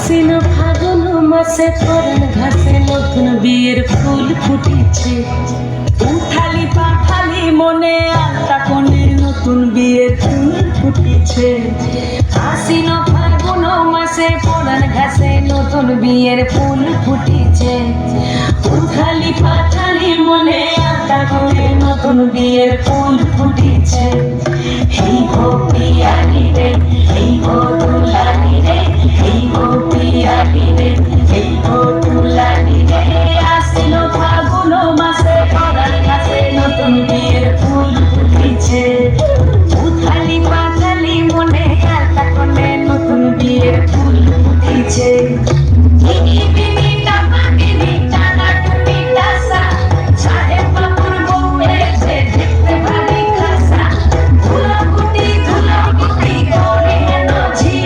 আশ্বিন ফাগুন মাসে পরাণ ঘাসে নতুন বিয়ের ফুল ফুটেছে। উঠালি পাঠালি মনে আলতা কোণে নতুন বিয়ের ফুল ফুটেছে। আশ্বিন ফাগুন মাসে পরাণ ঘাসে নতুন বিয়ের ফুল ফুটেছে। উঠালি পাঠালি মনে আলতা কোণে নতুন বিয়ের ফুল ফুটেছে। এই গো পিয়ালি রে, এই গো দুলালি রে, এই গো পিয়ালি রে, এই গো দুলালি রে। আশ্বিন ফাগুন মাসে পরাণ ঘাসে নতুন বিয়ের ফুল ফুটেছে। উথালি পাথালি মনে আলতা কোণে নতুন বিয়ের ফুল ফুটেছে। বিনি বিনি টাকা বিনি টানা টুনি টাসা, সাহেব বাবুর বউ এসে দেখতে ভারী খাসা। ধুলাকুটি ধুলাকুটি করে নঝি,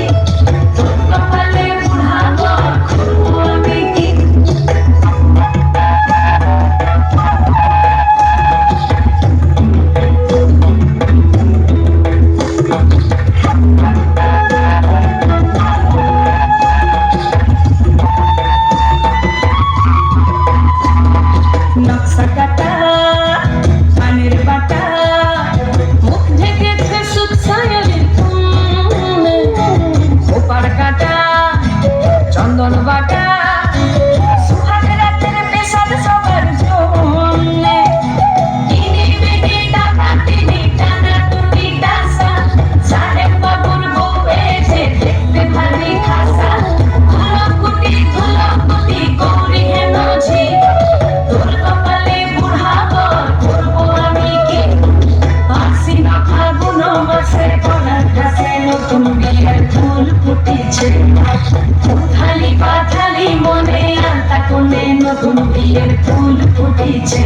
তোর কপালে বুড়াবো খুলবো আমি কি। নকশা কাটা পানের বাটা, মুখ ঢেকেছে সুখ সায়রের ফুলে। খোপার কাটা চন্দন বাটা, সুহাগ রাতের পেশাদ সবার জন্যে। কিনি বিনি টাকা কিনি টানা টুনি টাসা, সাহেব বাবুর বউ এসে দেখতে ভারী খাসা। ধুলাকুটি ধুলাকুটি গৌরী হেন ঝি, তোর কপালে বুড়াবো করবো আমি কি। আশ্বিন ফাগুন মাসে পরাণ ঘাসে নতুন বিয়ের ফুল ফুটেছে। উথালি পাথালি মনে আলতা কোণে নতুন বিয়ের ফুল ফুটেছে।